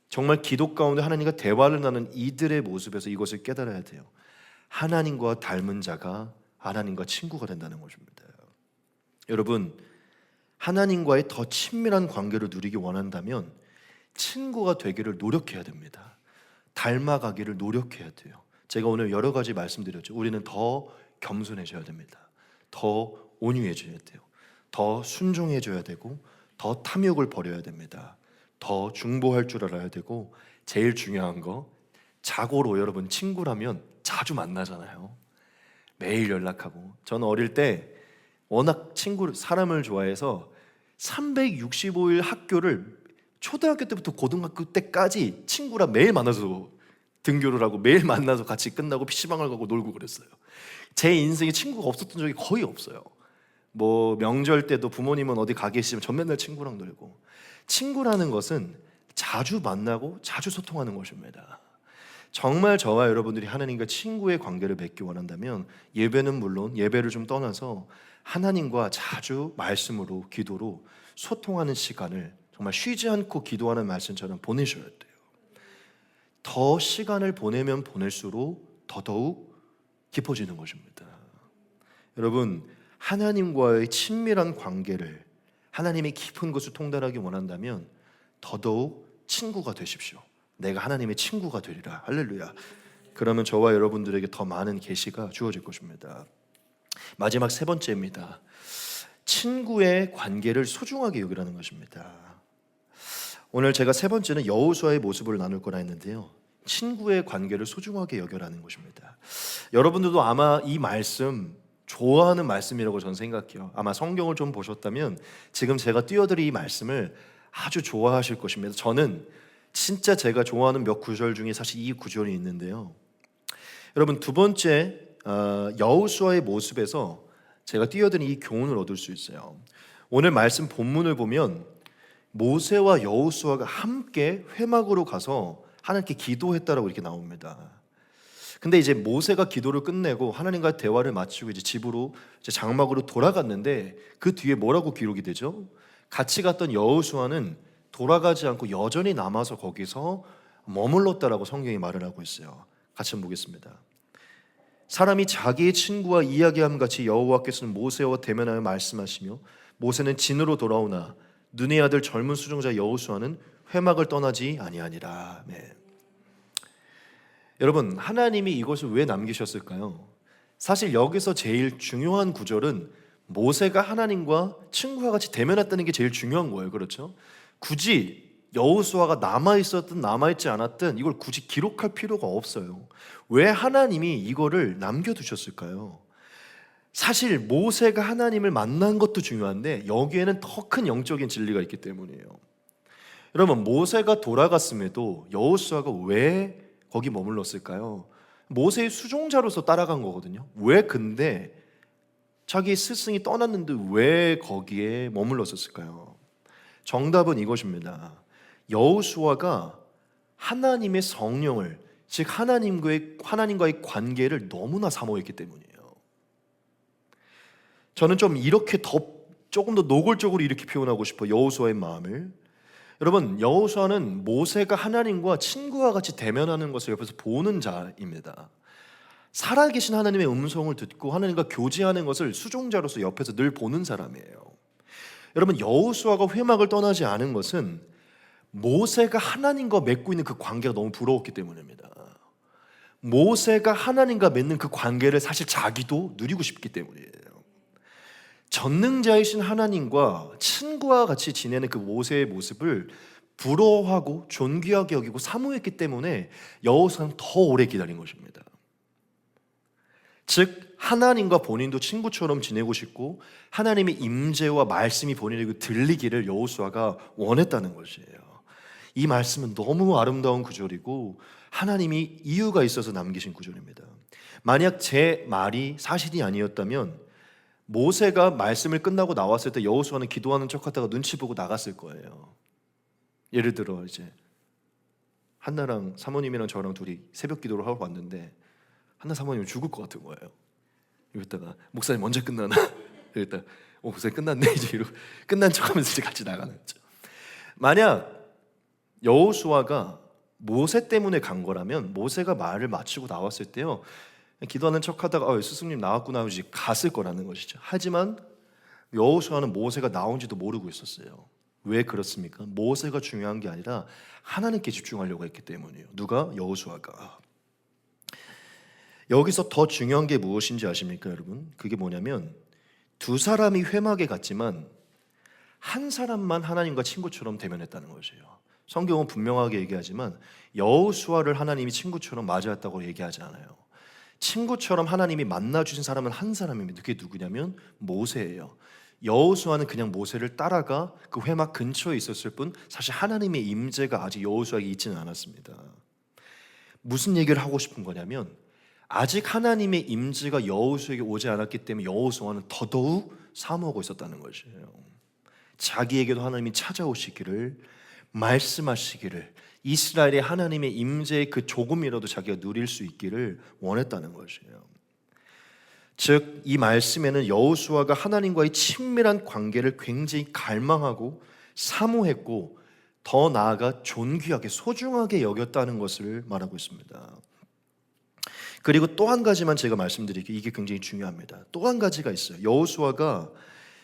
정말 기도 가운데 하나님과 대화를 나누는 이들의 모습에서 이것을 깨달아야 돼요. 하나님과 닮은 자가 하나님과 친구가 된다는 것입니다. 여러분, 하나님과의 더 친밀한 관계를 누리기 원한다면 친구가 되기를 노력해야 됩니다. 닮아가기를 노력해야 돼요. 제가 오늘 여러 가지 말씀드렸죠. 우리는 더 겸손해져야 됩니다. 더 온유해져야 돼요. 더 순종해져야 되고 더 탐욕을 버려야 됩니다. 더 중보할 줄 알아야 되고, 제일 중요한 거, 자고로 여러분 친구라면 자주 만나잖아요. 매일 연락하고. 저는 어릴 때 워낙 사람을 좋아해서 365일 학교를 초등학교 때부터 고등학교 때까지 친구랑 매일 만나서 등교를 하고 매일 만나서 같이 끝나고 PC방을 가고 놀고 그랬어요. 제 인생에 친구가 없었던 적이 거의 없어요. 뭐 명절 때도 부모님은 어디 가 계시면 전 맨날 친구랑 놀고. 친구라는 것은 자주 만나고 자주 소통하는 것입니다. 정말 저와 여러분들이 하나님과 친구의 관계를 맺기 원한다면 예배는 물론 예배를 좀 떠나서 하나님과 자주 말씀으로 기도로 소통하는 시간을 정말 쉬지 않고 기도하는 말씀처럼 보내셔야 돼요. 더 시간을 보내면 보낼수록 더더욱 깊어지는 것입니다. 여러분, 하나님과의 친밀한 관계를, 하나님의 깊은 것을 통달하기 원한다면 더더욱 친구가 되십시오. 내가 하나님의 친구가 되리라. 할렐루야. 그러면 저와 여러분들에게 더 많은 계시가 주어질 것입니다. 마지막 세 번째입니다. 친구의 관계를 소중하게 여기라는 것입니다. 오늘 제가 세 번째는 여호수아의 모습을 나눌 거라 했는데요, 친구의 관계를 소중하게 여겨라는 것입니다. 여러분들도 아마 이 말씀 좋아하는 말씀이라고 저는 생각해요. 아마 성경을 좀 보셨다면 지금 제가 띄워드릴 이 말씀을 아주 좋아하실 것입니다. 저는 진짜 제가 좋아하는 몇 구절 중에 사실 이 구절이 있는데요, 여러분, 두 번째 여호수아의 모습에서 제가 띄워드린 이 교훈을 얻을 수 있어요. 오늘 말씀 본문을 보면 모세와 여호수아가 함께 회막으로 가서 하나님께 기도했다라고 이렇게 나옵니다. 근데 이제 모세가 기도를 끝내고 하나님과 대화를 마치고 이제 집으로, 이제 장막으로 돌아갔는데 그 뒤에 뭐라고 기록이 되죠? 같이 갔던 여호수아는 돌아가지 않고 여전히 남아서 거기서 머물렀다라고 성경이 말을 하고 있어요. 같이 한번 보겠습니다. 사람이 자기의 친구와 이야기함 같이 여호와께서는 모세와 대면하여 말씀하시며 모세는 진으로 돌아오나 눈의 아들 젊은 수종자 여호수아는 회막을 떠나지 아니하니라. 네. 여러분, 하나님이 이것을 왜 남기셨을까요? 사실 여기서 제일 중요한 구절은 모세가 하나님과 친구와 같이 대면했다는 게 제일 중요한 거예요. 그렇죠? 굳이 여호수아가 남아있었든 남아있지 않았든 이걸 굳이 기록할 필요가 없어요. 왜 하나님이 이거를 남겨두셨을까요? 사실 모세가 하나님을 만난 것도 중요한데 여기에는 더 큰 영적인 진리가 있기 때문이에요. 여러분, 모세가 돌아갔음에도 여호수아가 왜 거기 머물렀을까요? 모세의 수종자로서 따라간 거거든요. 왜 근데 자기 스승이 떠났는데 왜 거기에 머물렀을까요? 정답은 이것입니다. 여호수아가 하나님의 성령을, 즉 하나님과의 관계를 너무나 사모했기 때문이에요. 저는 좀 이렇게 조금 더 노골적으로 이렇게 표현하고 싶어요. 여호수아의 마음을. 여러분, 여호수아는 모세가 하나님과 친구와 같이 대면하는 것을 옆에서 보는 자입니다. 살아계신 하나님의 음성을 듣고 하나님과 교제하는 것을 수종자로서 옆에서 늘 보는 사람이에요. 여러분, 여호수아가 회막을 떠나지 않은 것은 모세가 하나님과 맺고 있는 그 관계가 너무 부러웠기 때문입니다. 모세가 하나님과 맺는 그 관계를 사실 자기도 누리고 싶기 때문이에요. 전능자이신 하나님과 친구와 같이 지내는 그 모세의 모습을 부러워하고 존귀하게 여기고 사모했기 때문에 여호수아는 더 오래 기다린 것입니다. 즉 하나님과 본인도 친구처럼 지내고 싶고 하나님의 임재와 말씀이 본인에게 들리기를 여호수아가 원했다는 것이에요. 이 말씀은 너무 아름다운 구절이고 하나님이 이유가 있어서 남기신 구절입니다. 만약 제 말이 사실이 아니었다면 모세가 말씀을 끝나고 나왔을 때 여호수아는 기도하는 척하다가 눈치 보고 나갔을 거예요. 예를 들어 이제 한나랑 사모님이랑 저랑 둘이 새벽 기도를 하고 왔는데 한나 사모님은 죽을 것 같은 거예요. 이러다가 목사님 언제 끝나나? 이러다가 목사님 끝났네 이제 이러고 끝난 척하면서 이제 같이 나가는 거죠. 만약 여호수아가 모세 때문에 간 거라면 모세가 말을 마치고 나왔을 때요, 기도하는 척하다가 스승님 나왔구나 하고 갔을 거라는 것이죠. 하지만 여호수아는 모세가 나온지도 모르고 있었어요. 왜 그렇습니까? 모세가 중요한 게 아니라 하나님께 집중하려고 했기 때문이에요. 누가? 여호수아가. 여기서 더 중요한 게 무엇인지 아십니까, 여러분? 그게 뭐냐면 두 사람이 회막에 갔지만 한 사람만 하나님과 친구처럼 대면했다는 것이에요. 성경은 분명하게 얘기하지만 여호수아를 하나님이 친구처럼 맞이했다고 얘기하지 않아요. 친구처럼 하나님이 만나주신 사람은 한 사람입니다. 그게 누구냐면 모세예요. 여호수아는 그냥 모세를 따라가 그 회막 근처에 있었을 뿐 사실 하나님의 임재가 아직 여호수아에게 있지는 않았습니다. 무슨 얘기를 하고 싶은 거냐면 아직 하나님의 임재가 여호수아에게 오지 않았기 때문에 여호수아는 더더욱 사모하고 있었다는 것이에요. 자기에게도 하나님이 찾아오시기를, 말씀하시기를, 이스라엘의 하나님의 임재의 그 조금이라도 자기가 누릴 수 있기를 원했다는 것이에요. 즉 이 말씀에는 여호수아가 하나님과의 친밀한 관계를 굉장히 갈망하고 사모했고 더 나아가 존귀하게 소중하게 여겼다는 것을 말하고 있습니다. 그리고 또 한 가지만 제가 말씀드릴게요. 이게 굉장히 중요합니다. 또 한 가지가 있어요. 여호수아가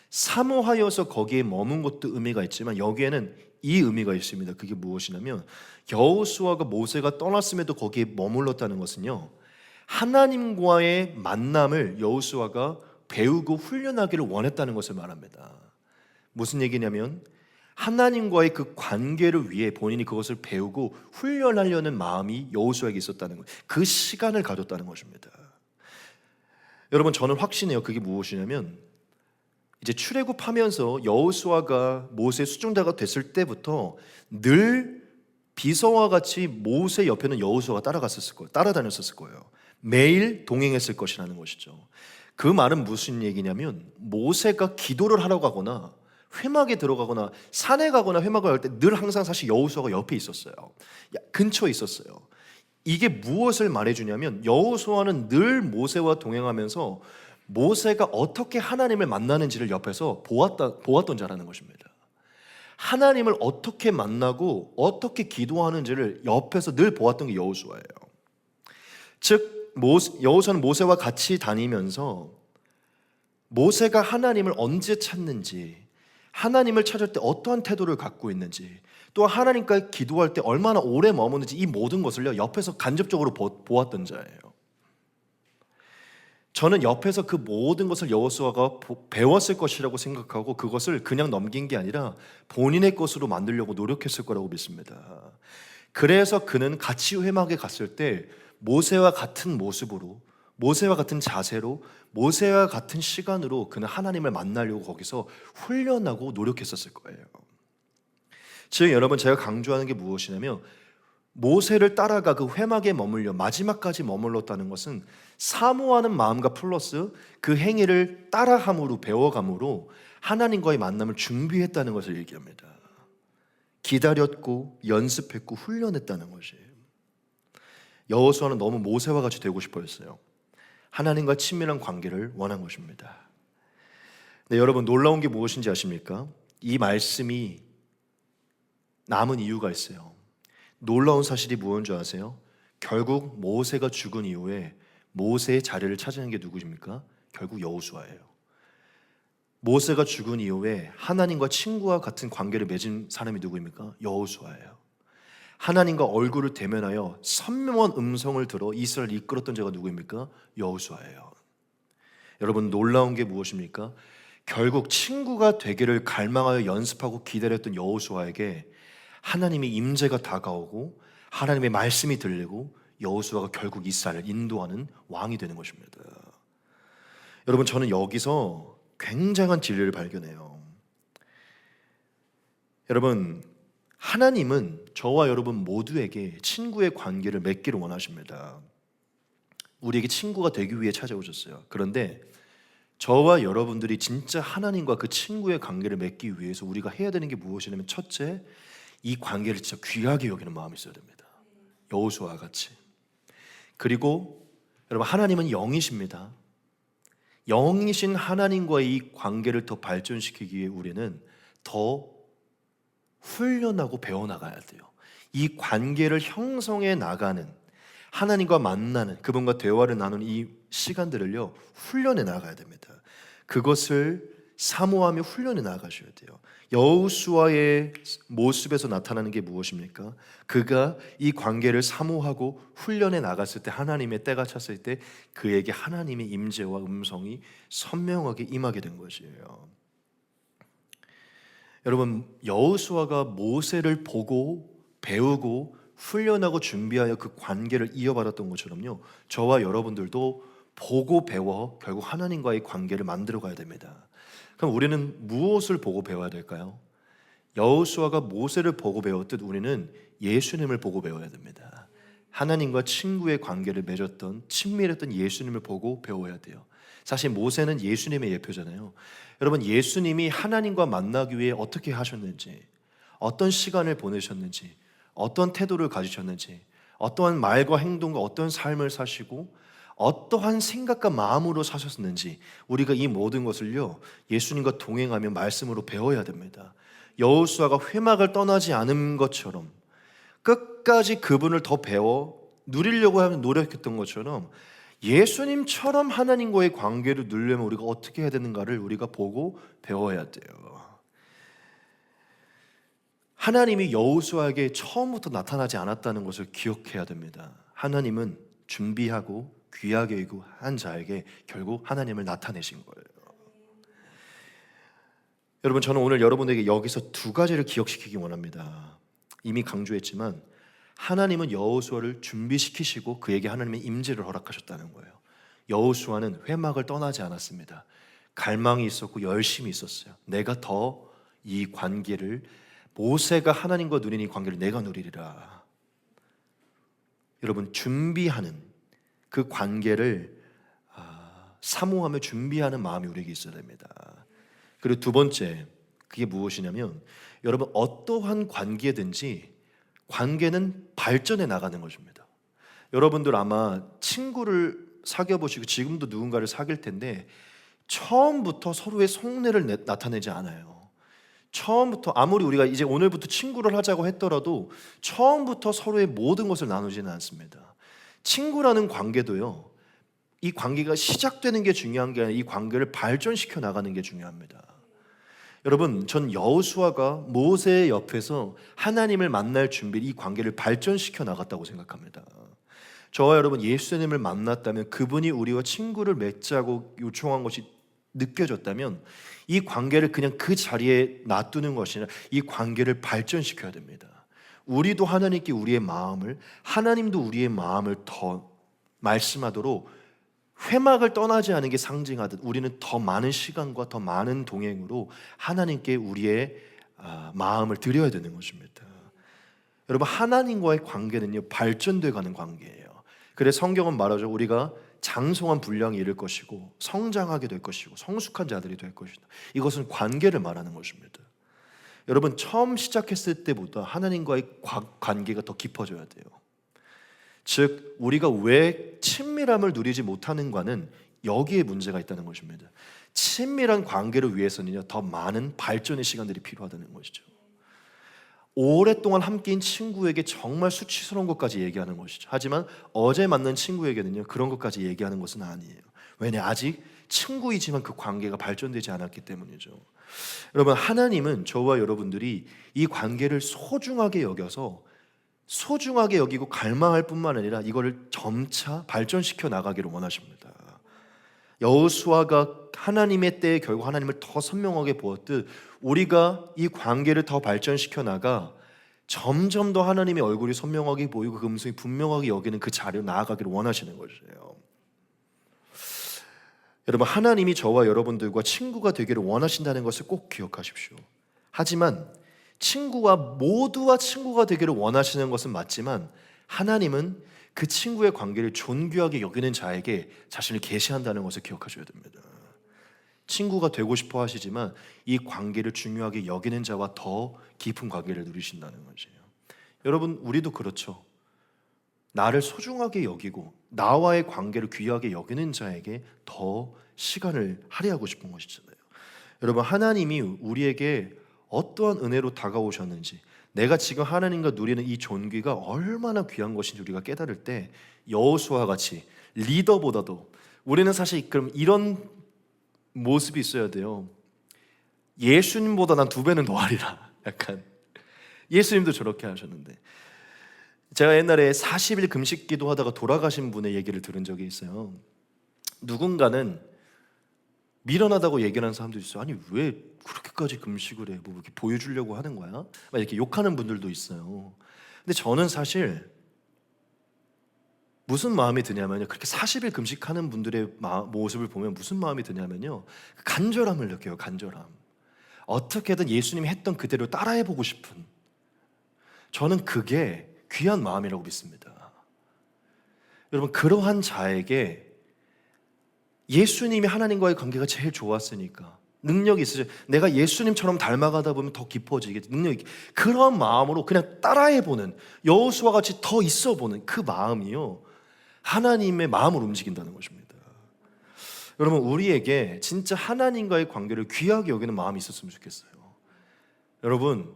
사모하여서 거기에 머문 것도 의미가 있지만 여기에는 이 의미가 있습니다. 그게 무엇이냐면 여호수아가 모세가 떠났음에도 거기에 머물렀다는 것은요, 하나님과의 만남을 여호수아가 배우고 훈련하기를 원했다는 것을 말합니다. 무슨 얘기냐면 하나님과의 그 관계를 위해 본인이 그것을 배우고 훈련하려는 마음이 여호수아에게 있었다는 것, 그 시간을 가졌다는 것입니다. 여러분, 저는 확신해요. 그게 무엇이냐면 이제 출애굽하면서 여호수아가 모세 수종자가 됐을 때부터 늘 비서와 같이 모세 옆에는 여호수아가 따라갔었을 거예요. 따라다녔었을 거예요. 매일 동행했을 것이라는 것이죠. 그 말은 무슨 얘기냐면 모세가 기도를 하러 가거나 회막에 들어가거나 산에 가거나 회막을 갈 때 늘 항상 사실 여호수아가 옆에 있었어요. 근처에 있었어요. 이게 무엇을 말해주냐면 여호수아는 늘 모세와 동행하면서 모세가 어떻게 하나님을 만나는지를 옆에서 보았던 자라는 것입니다. 하나님을 어떻게 만나고 어떻게 기도하는지를 옆에서 늘 보았던 게 여호수아예요. 즉 여호수아는 모세와 같이 다니면서 모세가 하나님을 언제 찾는지, 하나님을 찾을 때 어떠한 태도를 갖고 있는지, 또 하나님과 기도할 때 얼마나 오래 머무는지, 이 모든 것을요 옆에서 간접적으로 보았던 자예요. 저는 옆에서 그 모든 것을 여호수아가 배웠을 것이라고 생각하고 그것을 그냥 넘긴 게 아니라 본인의 것으로 만들려고 노력했을 거라고 믿습니다. 그래서 그는 같이 회막에 갔을 때 모세와 같은 모습으로, 모세와 같은 자세로, 모세와 같은 시간으로 그는 하나님을 만나려고 거기서 훈련하고 노력했었을 거예요. 즉 여러분, 제가 강조하는 게 무엇이냐면 모세를 따라가 그 회막에 머물려 마지막까지 머물렀다는 것은 사모하는 마음과 플러스 그 행위를 따라함으로, 배워감으로 하나님과의 만남을 준비했다는 것을 얘기합니다. 기다렸고 연습했고 훈련했다는 것이에요. 여호수아는 너무 모세와 같이 되고 싶어 했어요. 하나님과 친밀한 관계를 원한 것입니다. 네, 여러분, 놀라운 게 무엇인지 아십니까? 이 말씀이 남은 이유가 있어요. 놀라운 사실이 무엇인 줄 아세요? 결국 모세가 죽은 이후에 모세의 자리를 차지하는 게 누구입니까? 결국 여호수아예요. 모세가 죽은 이후에 하나님과 친구와 같은 관계를 맺은 사람이 누구입니까? 여호수아예요. 하나님과 얼굴을 대면하여 선명한 음성을 들어 이스라엘을 이끌었던 자가 누구입니까? 여호수아예요. 여러분, 놀라운 게 무엇입니까? 결국 친구가 되기를 갈망하여 연습하고 기다렸던 여호수아에게 하나님의 임재가 다가오고 하나님의 말씀이 들리고 여호수아가 결국 이스라엘을 인도하는 왕이 되는 것입니다. 여러분, 저는 여기서 굉장한 진리를 발견해요. 여러분, 하나님은 저와 여러분 모두에게 친구의 관계를 맺기를 원하십니다. 우리에게 친구가 되기 위해 찾아오셨어요. 그런데 저와 여러분들이 진짜 하나님과 그 친구의 관계를 맺기 위해서 우리가 해야 되는 게 무엇이냐면, 첫째, 이 관계를 진짜 귀하게 여기는 마음이 있어야 됩니다. 여호수아와 같이. 그리고 여러분, 하나님은 영이십니다. 영이신 하나님과의 이 관계를 더 발전시키기 위해 우리는 더 훈련하고 배워나가야 돼요. 이 관계를 형성해 나가는, 하나님과 만나는, 그분과 대화를 나누는 이 시간들을요 훈련해 나가야 됩니다. 그것을 사모하며 훈련해 나가셔야 돼요. 여호수아의 모습에서 나타나는 게 무엇입니까? 그가 이 관계를 사모하고 훈련해 나갔을 때, 하나님의 때가 찼을 때 그에게 하나님의 임재와 음성이 선명하게 임하게 된 것이에요. 여러분, 여호수아가 모세를 보고 배우고 훈련하고 준비하여 그 관계를 이어받았던 것처럼요, 저와 여러분들도 보고 배워 결국 하나님과의 관계를 만들어 가야 됩니다. 그럼 우리는 무엇을 보고 배워야 될까요? 여호수아가 모세를 보고 배웠듯 우리는 예수님을 보고 배워야 됩니다. 하나님과 친구의 관계를 맺었던, 친밀했던 예수님을 보고 배워야 돼요. 사실 모세는 예수님의 예표잖아요. 여러분, 예수님이 하나님과 만나기 위해 어떻게 하셨는지, 어떤 시간을 보내셨는지, 어떤 태도를 가지셨는지, 어떠한 말과 행동과 어떤 삶을 사시고 어떠한 생각과 마음으로 사셨는지, 우리가 이 모든 것을요 예수님과 동행하며 말씀으로 배워야 됩니다. 여호수아가 회막을 떠나지 않은 것처럼 끝까지 그분을 더 배워 누리려고 하면 노력했던 것처럼 예수님처럼 하나님과의 관계를 누리려면 우리가 어떻게 해야 되는가를 우리가 보고 배워야 돼요. 하나님이 여호수아에게 처음부터 나타나지 않았다는 것을 기억해야 됩니다. 하나님은 준비하고 귀하게 여기고 한 자에게 결국 하나님을 나타내신 거예요. 여러분, 저는 오늘 여러분에게 여기서 두 가지를 기억시키기 원합니다. 이미 강조했지만 하나님은 여호수아를 준비시키시고 그에게 하나님의 임재를 허락하셨다는 거예요. 여호수아는 회막을 떠나지 않았습니다. 갈망이 있었고 열심이 있었어요. 내가 더 이 관계를, 모세가 하나님과 누린 이 관계를 내가 누리리라. 여러분, 준비하는 그 관계를 사모하며 준비하는 마음이 우리에게 있어야 됩니다. 그리고 두 번째, 그게 무엇이냐면 여러분, 어떠한 관계든지 관계는 발전해 나가는 것입니다. 여러분들 아마 친구를 사귀어 보시고 지금도 누군가를 사귈 텐데 처음부터 서로의 속내를 나타내지 않아요. 처음부터 아무리 우리가 이제 오늘부터 친구를 하자고 했더라도 처음부터 서로의 모든 것을 나누지는 않습니다. 친구라는 관계도요, 이 관계가 시작되는 게 중요한 게 아니라 이 관계를 발전시켜 나가는 게 중요합니다. 여러분, 전 여호수아가 모세의 옆에서 하나님을 만날 준비를, 이 관계를 발전시켜 나갔다고 생각합니다. 저와 여러분, 예수님을 만났다면, 그분이 우리와 친구를 맺자고 요청한 것이 느껴졌다면 이 관계를 그냥 그 자리에 놔두는 것이 아니라 이 관계를 발전시켜야 됩니다. 우리도 하나님께 우리의 마음을, 하나님도 우리의 마음을 더 말씀하도록 회막을 떠나지 않은 게 상징하듯 우리는 더 많은 시간과 더 많은 동행으로 하나님께 우리의 마음을 드려야 되는 것입니다. 여러분, 하나님과의 관계는요, 발전돼 가는 관계예요. 그래서 성경은 말하죠. 우리가 장성한 분량이 이를 것이고 성장하게 될 것이고 성숙한 자들이 될 것이다. 이것은 관계를 말하는 것입니다. 여러분, 처음 시작했을 때보다 하나님과의 관계가 더 깊어져야 돼요. 즉, 우리가 왜 친밀함을 누리지 못하는가는 여기에 문제가 있다는 것입니다. 친밀한 관계를 위해서는요, 더 많은 발전의 시간들이 필요하다는 것이죠. 오랫동안 함께인 친구에게 정말 수치스러운 것까지 얘기하는 것이죠. 하지만 어제 만난 친구에게는요, 그런 것까지 얘기하는 것은 아니에요. 왜냐? 아직 친구이지만 그 관계가 발전되지 않았기 때문이죠. 여러분, 하나님은 저와 여러분들이 이 관계를 소중하게 여겨서 소중하게 여기고 갈망할 뿐만 아니라 이거를 점차 발전시켜 나가기를 원하십니다. 여호수아가 하나님의 때에 결국 하나님을 더 선명하게 보았듯 우리가 이 관계를 더 발전시켜 나가 점점 더 하나님의 얼굴이 선명하게 보이고 그 음성이 분명하게 여기는 그 자리로 나아가기를 원하시는 것이에요. 여러분, 하나님이 저와 여러분들과 친구가 되기를 원하신다는 것을 꼭 기억하십시오. 하지만 모두와 친구가 되기를 원하시는 것은 맞지만 하나님은 그 친구의 관계를 존귀하게 여기는 자에게 자신을 계시한다는 것을 기억하셔야 됩니다. 친구가 되고 싶어 하시지만 이 관계를 중요하게 여기는 자와 더 깊은 관계를 누리신다는 것이에요. 여러분, 우리도 그렇죠. 나를 소중하게 여기고 나와의 관계를 귀하게 여기는 자에게 더 시간을 할애하고 싶은 것이잖아요. 여러분, 하나님이 우리에게 어떠한 은혜로 다가오셨는지, 내가 지금 하나님과 누리는 이 존귀가 얼마나 귀한 것인지 우리가 깨달을 때 여호수아와 같이 리더보다도 우리는 사실 그럼 이런 모습이 있어야 돼요. 예수님보다 난 2배는 더 하리라. 약간 예수님도 저렇게 하셨는데, 제가 옛날에 40일 금식 기도하다가 돌아가신 분의 얘기를 들은 적이 있어요. 누군가는 미련하다고 얘기하는 사람도 있어요. 아니, 왜 그렇게까지 금식을 해? 뭐 이렇게 보여주려고 하는 거야? 막 이렇게 욕하는 분들도 있어요. 근데 저는 사실 무슨 마음이 드냐면요, 그렇게 40일 금식하는 분들의 모습을 보면 무슨 마음이 드냐면요, 간절함을 느껴요. 간절함. 어떻게든 예수님이 했던 그대로 따라해보고 싶은, 저는 그게 귀한 마음이라고 믿습니다. 여러분, 그러한 자에게 예수님이 하나님과의 관계가 제일 좋았으니까, 능력이 있으죠. 내가 예수님처럼 닮아가다 보면 더 깊어지겠지. 능력이, 그런 마음으로 그냥 따라해보는, 여호수아와 같이 더 있어보는 그 마음이요, 하나님의 마음을 움직인다는 것입니다. 여러분, 우리에게 진짜 하나님과의 관계를 귀하게 여기는 마음이 있었으면 좋겠어요. 여러분,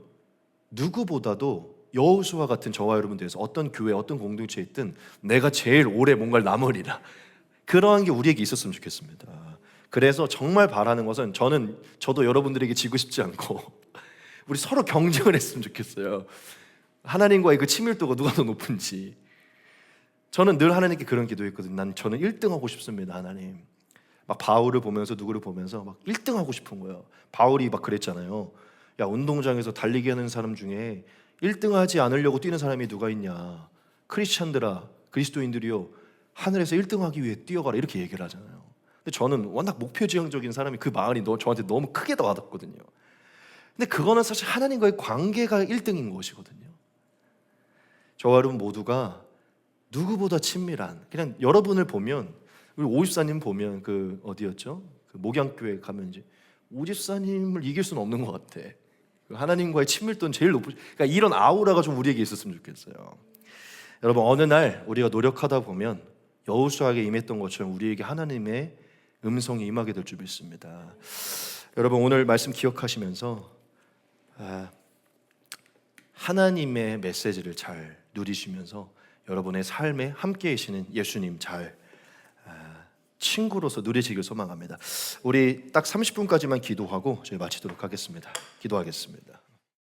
누구보다도 여호수아 같은 저와 여러분들에서 어떤 교회, 어떤 공동체에 있든 내가 제일 오래 뭔가를 나누리라, 그러한 게 우리에게 있었으면 좋겠습니다. 그래서 정말 바라는 것은 저도 여러분들에게 지고 싶지 않고 우리 서로 경쟁을 했으면 좋겠어요. 하나님과의 그 친밀도가 누가 더 높은지. 저는 늘 하나님께 그런 기도했거든요. 저는 1등 하고 싶습니다, 하나님. 막 바울을 보면서 누구를 보면서 막 1등 하고 싶은 거예요. 바울이 막 그랬잖아요. 야, 운동장에서 달리기 하는 사람 중에 1등 하지 않으려고 뛰는 사람이 누가 있냐? 크리스찬들아, 그리스도인들이요, 하늘에서 1등 하기 위해 뛰어가라, 이렇게 얘기를 하잖아요. 근데 저는 워낙 목표지향적인 사람이 그 말이 저한테 너무 크게 와닿거든요. 근데 그거는 사실 하나님과의 관계가 1등인 것이거든요. 저와 여러분 모두가 누구보다 친밀한, 그냥 여러분을 보면, 우리 오집사님 보면 그 어디였죠? 그 목양교회 가면 이제 오집사님을 이길 수는 없는 것 같아. 하나님과의 친밀도는 제일 높은. 그러니까 이런 아우라가 좀 우리에게 있었으면 좋겠어요. 여러분, 어느 날 우리가 노력하다 보면 여호수아에게 임했던 것처럼 우리에게 하나님의 음성이 임하게 될 줄 믿습니다. 여러분, 오늘 말씀 기억하시면서 하나님의 메시지를 잘 누리시면서 여러분의 삶에 함께 계시는 예수님 잘 친구로서 누리시길 소망합니다. 우리 딱 30분까지만 기도하고 저희 마치도록 하겠습니다. 기도하겠습니다.